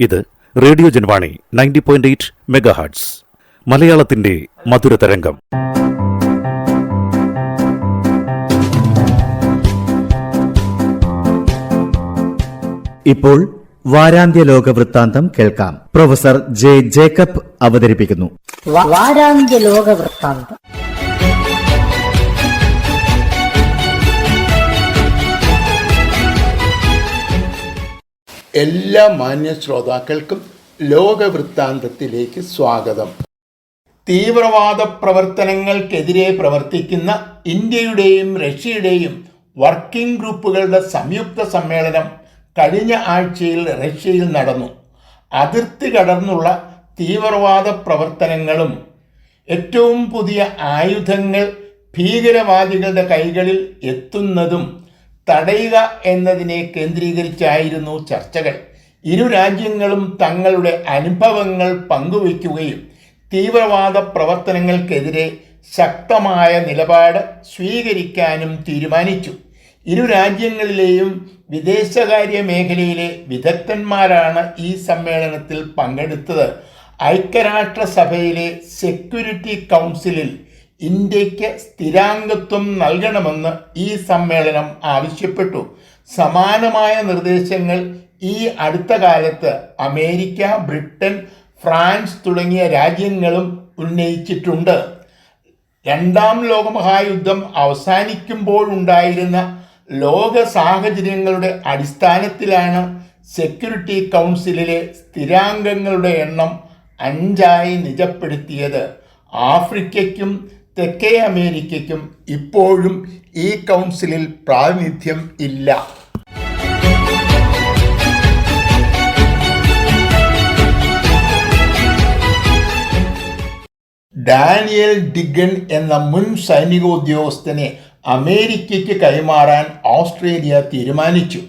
ഇത് radio Janvani 90.8 megahertz മലയാളത്തിന്റെ മധുരതരംഗം. ഇപ്പോൾ വാരാന്ത്യ ലോക വൃത്താന്തം കേൾക്കാം. പ്രൊഫസർ ജെ ജേക്കബ് അവതരിപ്പിക്കുന്നു. വാരാന്ത്യ ലോക വൃത്താന്തം. എല്ലാ മാന്യ ശ്രോതാക്കൾക്കും ലോകവൃത്താന്തത്തിലേക്ക് സ്വാഗതം. തീവ്രവാദ പ്രവർത്തനങ്ങൾക്കെതിരെ പ്രവർത്തിക്കുന്ന ഇന്ത്യയുടെയും റഷ്യയുടെയും വർക്കിംഗ് ഗ്രൂപ്പുകളുടെ സംയുക്ത സമ്മേളനം കഴിഞ്ഞ ആഴ്ചയിൽ റഷ്യയിൽ നടന്നു. അതിർത്തി കടന്നുള്ള തീവ്രവാദ പ്രവർത്തനങ്ങളും ഏറ്റവും പുതിയ ആയുധങ്ങൾ ഭീകരവാദികളുടെ കൈകളിൽ എത്തുന്നതും തടയുക എന്നതിനെ കേന്ദ്രീകരിച്ചായിരുന്നു ചർച്ചകൾ. ഇരു രാജ്യങ്ങളും തങ്ങളുടെ അനുഭവങ്ങൾ പങ്കുവയ്ക്കുകയും തീവ്രവാദ പ്രവർത്തനങ്ങൾക്കെതിരെ ശക്തമായ നിലപാട് സ്വീകരിക്കാനും തീരുമാനിച്ചു. ഇരു രാജ്യങ്ങളിലെയും വിദേശകാര്യ മേഖലയിലെ വിദഗ്ധന്മാരാണ് ഈ സമ്മേളനത്തിൽ പങ്കെടുത്തത്. ഐക്യരാഷ്ട്രസഭയിലെ സെക്യൂരിറ്റി കൗൺസിലിൽ ഇന്ത്യക്ക് സ്ഥിരാംഗത്വം നൽകണമെന്ന് ഈ സമ്മേളനം ആവശ്യപ്പെട്ടു. സമാനമായ നിർദ്ദേശങ്ങൾ ഈ അടുത്ത കാലത്ത് അമേരിക്ക, ബ്രിട്ടൻ, ഫ്രാൻസ് തുടങ്ങിയ രാജ്യങ്ങളും ഉന്നയിച്ചിട്ടുണ്ട്. രണ്ടാം ലോകമഹായുദ്ധം അവസാനിക്കുമ്പോഴുണ്ടായിരുന്ന ലോക സാഹചര്യങ്ങളുടെ അടിസ്ഥാനത്തിലാണ് സെക്യൂരിറ്റി കൗൺസിലിലെ സ്ഥിരാംഗങ്ങളുടെ എണ്ണം 5 നിജപ്പെടുത്തിയത്. ആഫ്രിക്കയ്ക്കും തെക്കേ അമേരിക്കയ്ക്കും ഇപ്പോഴും ഈ കൗൺസിലിൽ പ്രാതിനിധ്യം ഇല്ല. ഡാനിയൽ ഡിഗൻ എന്ന മുൻ സൈനികോദ്യോഗസ്ഥനെ അമേരിക്കയ്ക്ക് കൈമാറാൻ ഓസ്ട്രേലിയ തീരുമാനിച്ചു.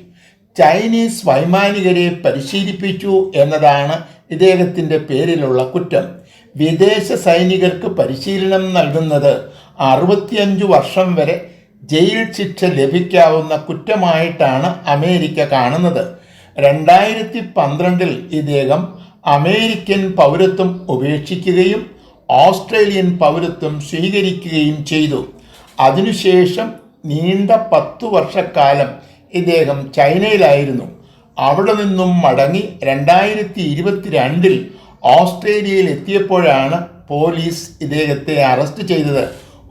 ചൈനീസ് വൈമാനികരെ പരിശീലിപ്പിച്ചു എന്നതാണ് ഇദ്ദേഹത്തിൻ്റെ പേരിലുള്ള കുറ്റം. വിദേശ സൈനികർക്ക് പരിശീലനം നൽകുന്നത് 65 വർഷം വരെ ജയിൽ ശിക്ഷ ലഭിക്കാവുന്ന കുറ്റമായിട്ടാണ് അമേരിക്ക കാണുന്നത്. 2012 ഇദ്ദേഹം അമേരിക്കൻ പൗരത്വം ഉപേക്ഷിക്കുകയും ഓസ്ട്രേലിയൻ പൗരത്വം സ്വീകരിക്കുകയും ചെയ്തു. അതിനുശേഷം നീണ്ട 10 വർഷക്കാലം ഇദ്ദേഹം ചൈനയിലായിരുന്നു. അവിടെ നിന്നും മടങ്ങി 2022 ഓസ്ട്രേലിയയിൽ എത്തിയപ്പോഴാണ് പോലീസ് ഇദ്ദേഹത്തെ അറസ്റ്റ് ചെയ്തത്.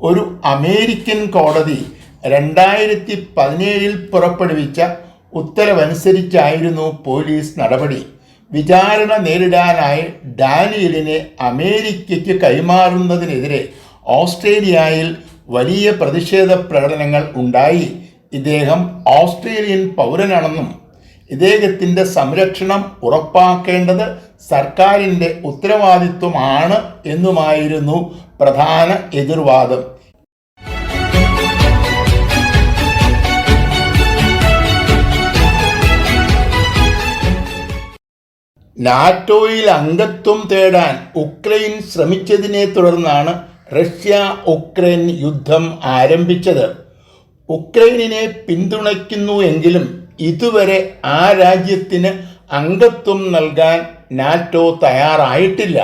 ഒരു അമേരിക്കൻ കോടതി 2017 പുറപ്പെടുവിച്ച ഉത്തരവനുസരിച്ചായിരുന്നു പോലീസ് നടപടി. വിചാരണ നേരിടാനായി ഡാനിയലിനെ അമേരിക്കയ്ക്ക് കൈമാറുന്നതിനെതിരെ ഓസ്ട്രേലിയയിൽ വലിയ പ്രതിഷേധ പ്രകടനങ്ങൾ ഉണ്ടായി. ഇദ്ദേഹം ഓസ്ട്രേലിയൻ പൗരനാണെന്നും ഇദ്ദേഹത്തിൻ്റെ സംരക്ഷണം ഉറപ്പാക്കേണ്ടത് സർക്കാരിൻ്റെ ഉത്തരവാദിത്വമാണ് എന്നുമായിരുന്നു പ്രധാന എതിർവാദം. നാറ്റോയിൽ അംഗത്വം തേടാൻ ഉക്രൈൻ ശ്രമിച്ചതിനെ തുടർന്നാണ് റഷ്യ ഉക്രൈൻ യുദ്ധം ആരംഭിച്ചത്. ഉക്രൈനിനെ പിന്തുണയ്ക്കുന്നു എങ്കിലും ഇതുവരെ ആ രാജ്യത്തിന് അംഗത്വം നൽകാൻ നാറ്റോ തയ്യാറായിട്ടില്ല.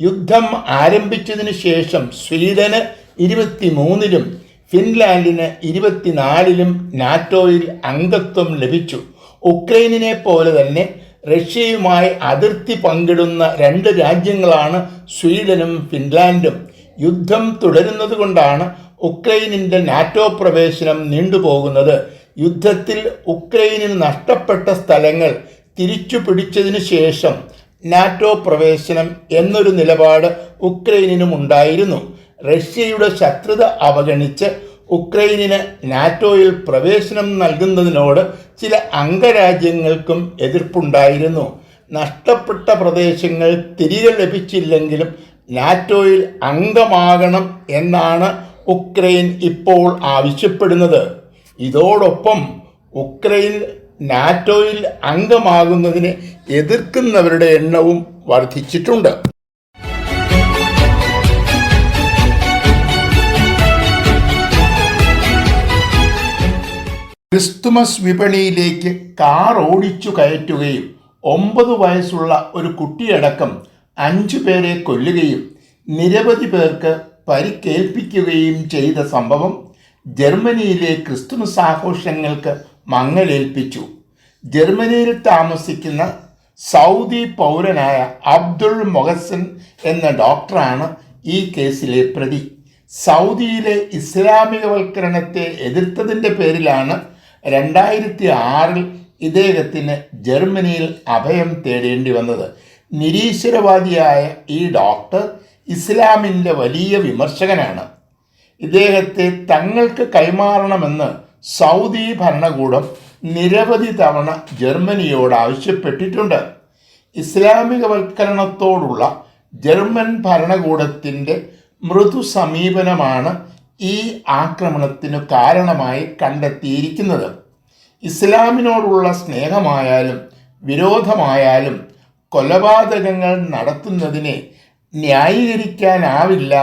യുദ്ധം ആരംഭിച്ചതിന് ശേഷം സ്വീഡന് 23-ലും ഫിൻലാൻഡിന് 24-ലും നാറ്റോയിൽ അംഗത്വം ലഭിച്ചു. ഉക്രൈനിനെ പോലെ തന്നെ റഷ്യയുമായി അതിർത്തി പങ്കിടുന്ന 2 രാജ്യങ്ങളാണ് സ്വീഡനും ഫിൻലാൻഡും. യുദ്ധം തുടരുന്നത് കൊണ്ടാണ് ഉക്രൈനിൻ്റെ നാറ്റോ പ്രവേശനം നീണ്ടുപോകുന്നത്. യുദ്ധത്തിൽ ഉക്രൈനിന് നഷ്ടപ്പെട്ട സ്ഥലങ്ങൾ തിരിച്ചു പിടിച്ചതിന് ശേഷം നാറ്റോ പ്രവേശനം എന്നൊരു നിലപാട് ഉക്രൈനിനും ഉണ്ടായിരുന്നു. റഷ്യയുടെ ശത്രുത അവഗണിച്ച് ഉക്രൈനിന് നാറ്റോയിൽ പ്രവേശനം നൽകുന്നതിനോട് ചില അംഗരാജ്യങ്ങൾക്കും എതിർപ്പുണ്ടായിരുന്നു. നഷ്ടപ്പെട്ട പ്രദേശങ്ങൾ തിരികെ ലഭിച്ചില്ലെങ്കിലും നാറ്റോയിൽ അംഗമാകണം എന്നാണ് ഉക്രൈൻ ഇപ്പോൾ ആവശ്യപ്പെടുന്നത്. ഇതോടൊപ്പം ഉക്രൈൻ നാറ്റോയിൽ അംഗമാകുന്നതിനെ എതിർക്കുന്നവരുടെ എണ്ണവും വർദ്ധിച്ചിട്ടുണ്ട്. ക്രിസ്തുമസ് വിപണിയിലേക്ക് കാർ ഓടിച്ചു കയറ്റുകയും 9 വയസ്സുള്ള ഒരു കുട്ടിയടക്കം 5 പേരെ കൊല്ലുകയും നിരവധി പേർക്ക് പരിക്കേൽപ്പിക്കുകയും ചെയ്ത സംഭവം ജർമ്മനിയിലെ ക്രിസ്തുമസ് ആഘോഷങ്ങൾക്ക് മങ്ങലേൽപ്പിച്ചു. ജർമ്മനിയിൽ താമസിക്കുന്ന സൗദി പൗരനായ അബ്ദുൾ മൊഹസിൻ എന്ന ഡോക്ടറാണ് ഈ കേസിലെ പ്രതി. സൗദിയിലെ ഇസ്ലാമികവൽക്കരണത്തെ എതിർത്തതിൻ്റെ പേരിലാണ് 2006 ഇദ്ദേഹത്തിന് ജർമ്മനിയിൽ അഭയം തേടേണ്ടി വന്നത്. നിരീശ്വരവാദിയായ ഈ ഡോക്ടർ ഇസ്ലാമിൻ്റെ വലിയ വിമർശകനാണ്. ഇദ്ദേഹത്തെ തങ്ങൾക്ക് കൈമാറണമെന്ന് സൗദി ഭരണകൂടം നിരവധി തവണ ജർമ്മനിയോട് ആവശ്യപ്പെട്ടിട്ടുണ്ട്. ഇസ്ലാമികവൽക്കരണത്തോടുള്ള ജർമ്മൻ ഭരണകൂടത്തിൻ്റെ മൃദു സമീപനമാണ് ഈ ആക്രമണത്തിനു കാരണമായി കണ്ടെത്തിയിരിക്കുന്നത്. ഇസ്ലാമിനോടുള്ള സ്നേഹമായാലും വിരോധമായാലും കൊലപാതകങ്ങൾ നടത്തുന്നതിനെ ന്യായീകരിക്കാനാവില്ല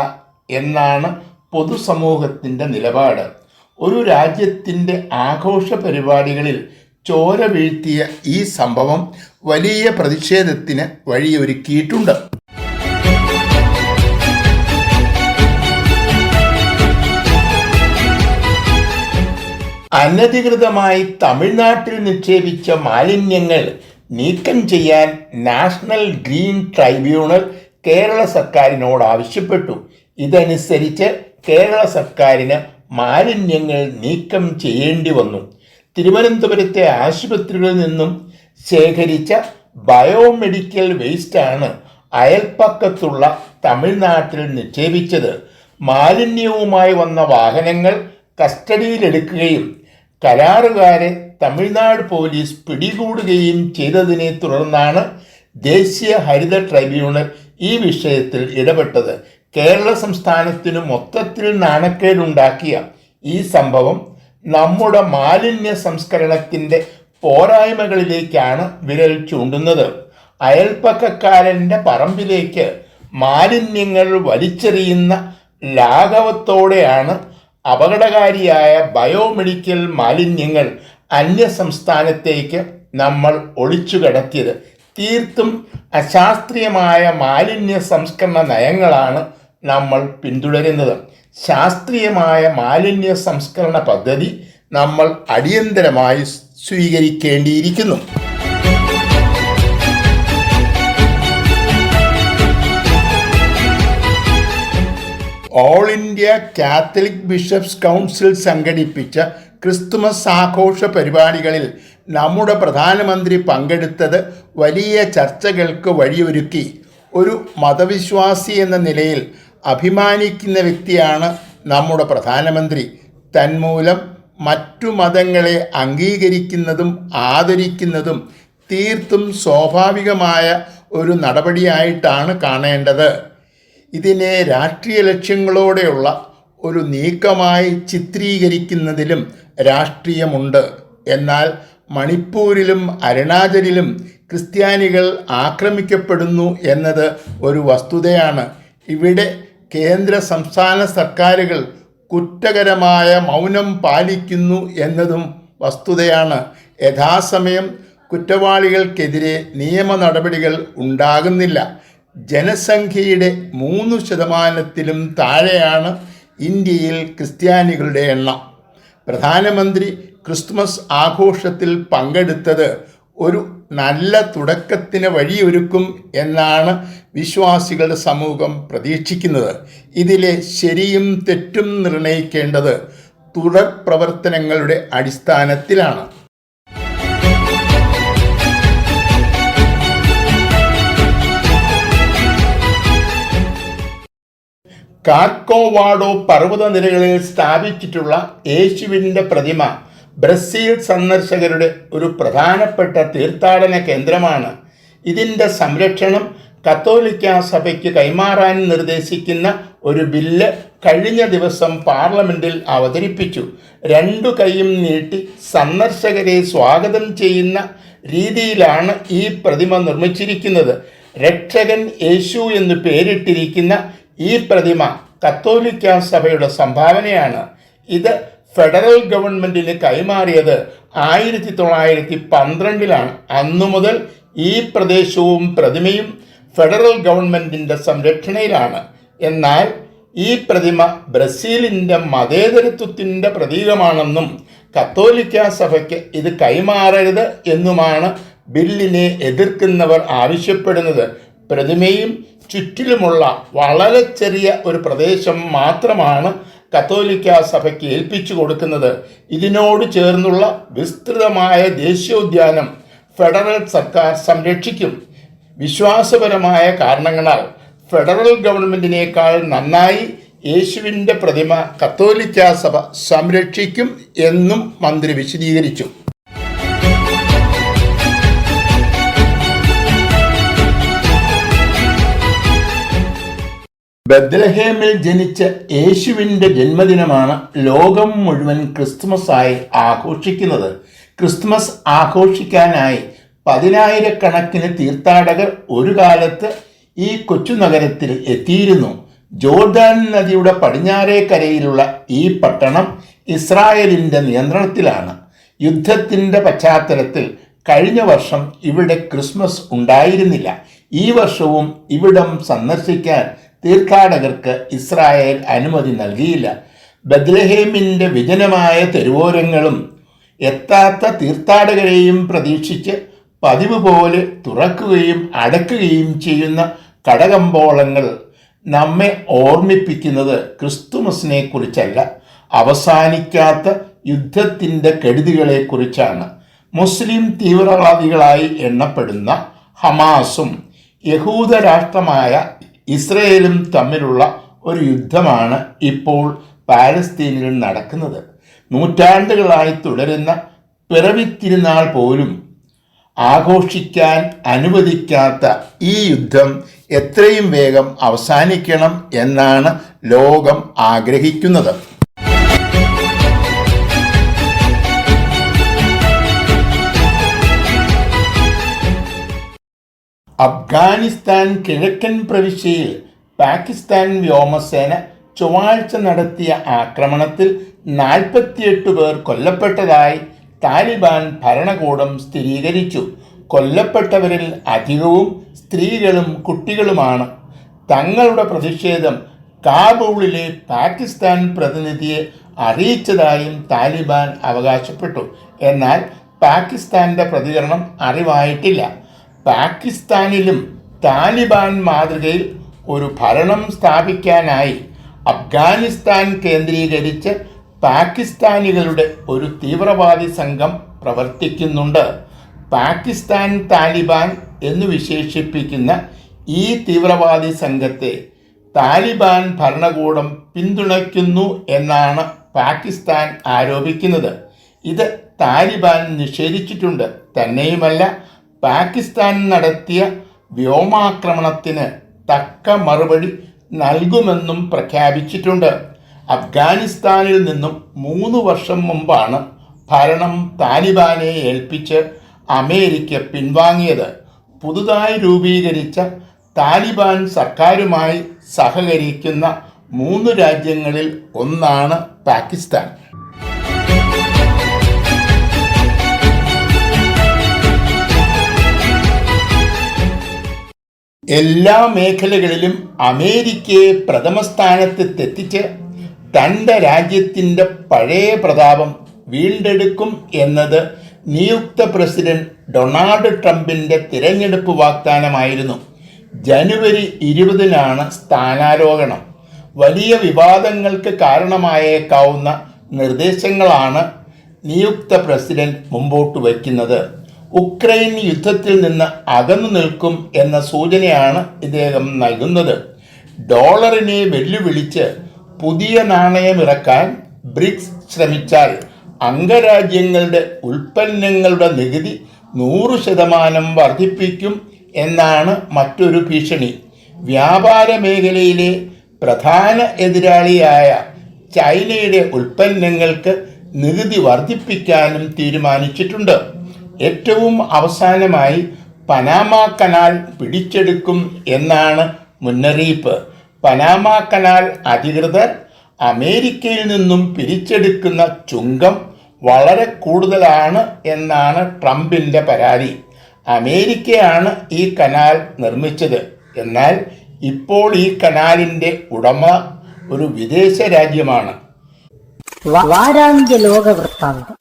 എന്നാണ് പൊതുസമൂഹത്തിൻ്റെ നിലപാട്. ഒരു രാജ്യത്തിൻ്റെ ആഘോഷ പരിപാടികളിൽ ചോര വീഴ്ത്തിയ ഈ സംഭവം വലിയ പ്രതിഷേധത്തിന് വഴിയൊരുക്കിയിട്ടുണ്ട്. അനധികൃതമായി തമിഴ്നാട്ടിൽ നിക്ഷേപിച്ച മാലിന്യങ്ങൾ നീക്കം ചെയ്യാൻ നാഷണൽ ഗ്രീൻ ട്രൈബ്യൂണൽ കേരള സർക്കാരിനോട് ആവശ്യപ്പെട്ടു. ഇതനുസരിച്ച് കേരള സർക്കാരിന് മാലിന്യങ്ങൾ നീക്കം ചെയ്യേണ്ടി വന്നു. തിരുവനന്തപുരത്തെ ആശുപത്രികളിൽ നിന്നും ശേഖരിച്ച ബയോമെഡിക്കൽ വേസ്റ്റാണ് അയൽപ്പക്കത്തുള്ള തമിഴ്നാട്ടിൽ നിക്ഷേപിച്ചത്. മാലിന്യവുമായി വന്ന വാഹനങ്ങൾ കസ്റ്റഡിയിലെടുക്കുകയും കരാറുകാരെ തമിഴ്നാട് പോലീസ് പിടികൂടുകയും ചെയ്തതിനെ തുടർന്നാണ് ദേശീയ ഹരിത ട്രൈബ്യൂണൽ ഈ വിഷയത്തിൽ ഇടപെട്ടത്. കേരള സംസ്ഥാനത്തിന് മൊത്തത്തിൽ നാണക്കേടുണ്ടാക്കിയ ഈ സംഭവം നമ്മുടെ മാലിന്യ സംസ്കരണത്തിൻ്റെ പോരായ്മകളിലേക്കാണ് വിരൽ ചൂണ്ടുന്നത്. അയൽപ്പക്കക്കാരൻ്റെ പറമ്പിലേക്ക് മാലിന്യങ്ങൾ വലിച്ചെറിയുന്ന ലാഘവത്തോടെയാണ് അപകടകാരിയായ ബയോമെഡിക്കൽ മാലിന്യങ്ങൾ അന്യസംസ്ഥാനത്തേക്ക് നമ്മൾ ഒളിച്ചു കടത്തിയത്. തീർത്തും അശാസ്ത്രീയമായ മാലിന്യ സംസ്കരണ നയങ്ങളാണ് നമ്മൾ പിന്തുടരുന്നത്. ശാസ്ത്രീയമായ മാലിന്യ സംസ്കരണ പദ്ധതി നമ്മൾ അടിയന്തരമായി സ്വീകരിക്കേണ്ടിയിരിക്കുന്നു. All India Catholic bishops council സംഘടിപ്പിച്ച ക്രിസ്തുമസ് ആഘോഷ പരിപാടികളിൽ നമ്മുടെ പ്രധാനമന്ത്രി പങ്കെടുത്തത് വലിയ ചർച്ചകൾക്ക് വഴിയൊരുക്കി. ഒരു മതവിശ്വാസി എന്ന നിലയിൽ അഭിമാനിക്കുന്ന വ്യക്തിയാണ് നമ്മുടെ പ്രധാനമന്ത്രി. തന്മൂലം മറ്റു മതങ്ങളെ അംഗീകരിക്കുന്നതും ആദരിക്കുന്നതും തീർത്തും സ്വാഭാവികമായ ഒരു നടപടിയായിട്ടാണ് കാണേണ്ടത്. ഇതിനെ രാഷ്ട്രീയ ലക്ഷ്യങ്ങളോടെയുള്ള ഒരു നീക്കമായി ചിത്രീകരിക്കുന്നതിലും രാഷ്ട്രീയമുണ്ട്. എന്നാൽ മണിപ്പൂരിലും അരുണാചലിലും ക്രിസ്ത്യാനികൾ ആക്രമിക്കപ്പെടുന്നു എന്നത് ഒരു വസ്തുതയാണ്. ഇവിടെ കേന്ദ്ര സംസ്ഥാന സർക്കാരുകൾ കുറ്റകരമായ മൗനം പാലിക്കുന്നു എന്നതും വസ്തുതയാണ്. യഥാസമയം കുറ്റവാളികൾക്കെതിരെ നിയമ നടപടികൾ ഉണ്ടാകുന്നില്ല. ജനസംഖ്യയുടെ 3% താഴെയാണ് ഇന്ത്യയിൽ ക്രിസ്ത്യാനികളുടെ എണ്ണം. പ്രധാനമന്ത്രി ക്രിസ്തുമസ് ആഘോഷത്തിൽ പങ്കെടുത്തത് ഒരു നല്ല തുടക്കത്തിന് വഴിയൊരുക്കും എന്നാണ് വിശ്വാസികളുടെ സമൂഹം പ്രതീക്ഷിക്കുന്നത്. ഇതിലെ ശരിയും തെറ്റും നിർണയിക്കേണ്ടത് തുടർ പ്രവർത്തനങ്ങളുടെ അടിസ്ഥാനത്തിലാണ്. കാർക്കോവാഡോ പർവ്വതനിരകളിൽ സ്ഥാപിച്ചിട്ടുള്ള യേശുവിൻ്റെ പ്രതിമ ബ്രസീൽ സന്ദർശകരുടെ ഒരു പ്രധാനപ്പെട്ട തീർത്ഥാടന കേന്ദ്രമാണ്. ഇതിൻ്റെ സംരക്ഷണം കത്തോലിക്ക സഭയ്ക്ക് കൈമാറാൻ നിർദ്ദേശിക്കുന്ന ഒരു ബില്ല് കഴിഞ്ഞ ദിവസം പാർലമെൻറ്റിൽ അവതരിപ്പിച്ചു. 2 കൈയും നീട്ടി സന്ദർശകരെ സ്വാഗതം ചെയ്യുന്ന രീതിയിലാണ് ഈ പ്രതിമ നിർമ്മിച്ചിരിക്കുന്നത്. രക്ഷകൻ യേശു എന്ന് പേരിട്ടിരിക്കുന്ന ഈ പ്രതിമ കത്തോലിക്ക സഭയുടെ സംഭാവനയാണ്. ഇത് ഫെഡറൽ ഗവൺമെൻറ്റിന് കൈമാറിയത് 1912 അന്നു മുതൽ ഈ പ്രദേശവും പ്രതിമയും ഫെഡറൽ ഗവൺമെൻറ്റിൻ്റെ സംരക്ഷണയിലാണ്. എന്നാൽ ഈ പ്രതിമ ബ്രസീലിൻ്റെ മതേതരത്വത്തിൻ്റെ പ്രതീകമാണെന്നും കത്തോലിക്ക സഭയ്ക്ക് ഇത് കൈമാറരുത് എന്നുമാണ് ബില്ലിനെ എതിർക്കുന്നവർ ആവശ്യപ്പെടുന്നത്. പ്രതിമയും ചുറ്റിലുമുള്ള വളരെ ചെറിയ ഒരു പ്രദേശം മാത്രമാണ് കത്തോലിക്ക സഭയ്ക്ക് ഏൽപ്പിച്ചു കൊടുക്കുന്നത്. ഇതിനോട് ചേർന്നുള്ള വിസ്തൃതമായ ദേശീയോദ്യാനം ഫെഡറൽ സർക്കാർ സംരക്ഷിക്കും. വിശ്വാസപരമായ കാരണങ്ങളാൽ ഫെഡറൽ ഗവൺമെൻറ്റിനേക്കാൾ നന്നായി യേശുവിൻ്റെ പ്രതിമ കത്തോലിക്ക സഭ സംരക്ഷിക്കും എന്നും മന്ത്രി വിശദീകരിച്ചു. ബത്ലഹേമിൽ ജനിച്ച യേശുവിൻ്റെ ജന്മദിനമാണ് ലോകം മുഴുവൻ ക്രിസ്തുമസായി ആഘോഷിക്കുന്നത്. ക്രിസ്തുമസ് ആഘോഷിക്കാനായി 10,000-കണക്കിന് തീർത്ഥാടകർ ഒരു കാലത്ത് ഈ കൊച്ചു നഗരത്തിൽ എത്തിയിരുന്നു. ജോർദാൻ നദിയുടെ പടിഞ്ഞാറേ കരയിലുള്ള ഈ പട്ടണം ഇസ്രായേലിൻ്റെ നിയന്ത്രണത്തിലാണ്. യുദ്ധത്തിൻ്റെ പശ്ചാത്തലത്തിൽ കഴിഞ്ഞ വർഷം ഇവിടെ ക്രിസ്മസ് ഉണ്ടായിരുന്നില്ല. ഈ വർഷവും ഇവിടം സന്ദർശിക്കാൻ തീർത്ഥാടകർക്ക് ഇസ്രായേൽ അനുമതി നൽകിയില്ല. ബത്ലഹേമിൻ്റെ വിജനമായ തെരുവോരങ്ങളും എത്താത്ത തീർത്ഥാടകരെയും പ്രതീക്ഷിച്ച് പതിവ് പോലെ തുറക്കുകയും അടയ്ക്കുകയും ചെയ്യുന്ന കടകമ്പോളങ്ങൾ നമ്മെ ഓർമ്മിപ്പിക്കുന്നത് ക്രിസ്തുമസിനെ കുറിച്ചല്ല, അവസാനിക്കാത്ത യുദ്ധത്തിൻ്റെ കെടുതികളെക്കുറിച്ചാണ്. മുസ്ലിം തീവ്രവാദികളായി എണ്ണപ്പെടുന്ന ഹമാസും യഹൂദ രാഷ്ട്രമായ ഇസ്രയേലും തമ്മിലുള്ള ഒരു യുദ്ധമാണ് ഇപ്പോൾ പാലസ്തീനിൽ നടക്കുന്നത്. നൂറ്റാണ്ടുകളായി തുടരുന്ന പിറവിത്തിരുന്നാൾ പോലും ആഘോഷിക്കാൻ അനുവദിക്കാത്ത ഈ യുദ്ധം എത്രയും വേഗം അവസാനിക്കണം എന്നാണ് ലോകം ആഗ്രഹിക്കുന്നത്. അഫ്ഗാനിസ്ഥാൻ കിഴക്കൻ പ്രവിശ്യയിൽ പാകിസ്ഥാൻ വ്യോമസേന ചൊവ്വാഴ്ച നടത്തിയ ആക്രമണത്തിൽ 48 പേർ കൊല്ലപ്പെട്ടതായി താലിബാൻ ഭരണകൂടം സ്ഥിരീകരിച്ചു. കൊല്ലപ്പെട്ടവരിൽ അധികവും സ്ത്രീകളും കുട്ടികളുമാണ്. തങ്ങളുടെ പ്രതിഷേധം കാബൂളിലെ പാകിസ്ഥാൻ പ്രതിനിധിയെ അറിയിച്ചതായും താലിബാൻ അവകാശപ്പെട്ടു. എന്നാൽ പാകിസ്ഥാന്റെ പ്രതികരണം അറിവായിട്ടില്ല. പാകിസ്ഥാനിലും താലിബാൻ മാതൃകയിൽ ഒരു ഭരണം സ്ഥാപിക്കാനായി അഫ്ഗാനിസ്ഥാൻ കേന്ദ്രീകരിച്ച് പാകിസ്ഥാനികളുടെ ഒരു തീവ്രവാദി സംഘം പ്രവർത്തിക്കുന്നുണ്ട്. പാകിസ്ഥാൻ താലിബാൻ എന്ന് വിശേഷിപ്പിക്കുന്ന ഈ തീവ്രവാദി സംഘത്തെ താലിബാൻ ഭരണകൂടം പിന്തുണയ്ക്കുന്നു എന്നാണ് പാകിസ്ഥാൻ ആരോപിക്കുന്നത്. ഇത് താലിബാൻ നിഷേധിച്ചിട്ടുണ്ട്. തന്നെയുമല്ല, പാകിസ്ഥാൻ നടത്തിയ വ്യോമാക്രമണത്തിന് തക്ക മറുപടി നൽകുമെന്നും പ്രഖ്യാപിച്ചിട്ടുണ്ട്. അഫ്ഗാനിസ്ഥാനിൽ നിന്നും 3 വർഷം മുമ്പാണ് ഭരണം താലിബാനെ ഏൽപ്പിച്ച് അമേരിക്ക പിൻവാങ്ങിയത്. പുതുതായി രൂപീകരിച്ച താലിബാൻ സർക്കാരുമായി സഹകരിക്കുന്ന 3 രാജ്യങ്ങളിൽ ഒന്നാണ് പാകിസ്ഥാൻ. എല്ലാ മേഖലകളിലും അമേരിക്കയെ പ്രഥമ സ്ഥാനത്തെത്തിച്ച് തൻ്റെ രാജ്യത്തിൻ്റെ പഴയ പ്രതാപം വീണ്ടെടുക്കും എന്നത് നിയുക്ത പ്രസിഡന്റ് ഡൊണാൾഡ് ട്രംപിൻ്റെ തിരഞ്ഞെടുപ്പ് വാഗ്ദാനമായിരുന്നു. ജനുവരി 20-നാണ് സ്ഥാനാരോഹണം. വലിയ വിവാദങ്ങൾക്ക് കാരണമായേക്കാവുന്ന നിർദ്ദേശങ്ങളാണ് നിയുക്ത പ്രസിഡന്റ് മുമ്പോട്ട് വയ്ക്കുന്നത്. ഉക്രൈൻ യുദ്ധത്തിൽ നിന്ന് അകന്നു നിൽക്കും എന്ന സൂചനയാണ് ഇദ്ദേഹം നൽകുന്നത്. ഡോളറിനെ വെല്ലുവിളിച്ച് പുതിയ നാണയമിറക്കാൻ ബ്രിക്സ് ശ്രമിച്ചാൽ അംഗരാജ്യങ്ങളുടെ ഉൽപ്പന്നങ്ങളുടെ നികുതി 100% വർദ്ധിപ്പിക്കും എന്നാണ് മറ്റൊരു ഭീഷണി. വ്യാപാര മേഖലയിലെ പ്രധാന എതിരാളിയായ ചൈനയുടെ ഉൽപ്പന്നങ്ങൾക്ക് നികുതി വർദ്ധിപ്പിക്കാനും തീരുമാനിച്ചിട്ടുണ്ട്. ഏറ്റവും അവസാനമായി പനാമ കനാൽ പിടിച്ചെടുക്കും എന്നാണ് മുന്നറിയിപ്പ്. പനാമ കനാൽ അധികൃതർ അമേരിക്കയിൽ നിന്നും പിരിച്ചെടുക്കുന്ന ചുങ്കം വളരെ കൂടുതലാണ് എന്നാണ് ട്രംപിൻ്റെ പരാതി. അമേരിക്കയാണ് ഈ കനാൽ നിർമ്മിച്ചത്. എന്നാൽ ഇപ്പോൾ ഈ കനാലിൻ്റെ ഉടമ ഒരു വിദേശ രാജ്യമാണ്. വാരാന്ത്യ ലോക വൃത്താന്തം.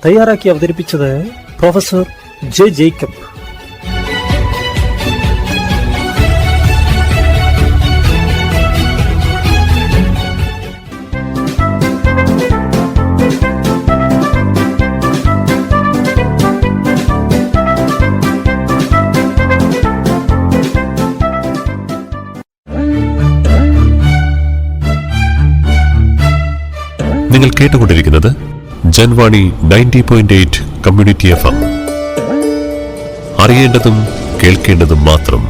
തയ്യാറാക്കി അവതരിപ്പിച്ചത് പ്രൊഫസർ ജെ ജേക്കബ്. നിങ്ങൾ കേട്ടുകൊണ്ടിരിക്കുന്നത് ജൻവാണി 90.8 കമ്മ്യൂണിറ്റി FM. അറിയേണ്ടതും കേൾക്കേണ്ടതും മാത്രം.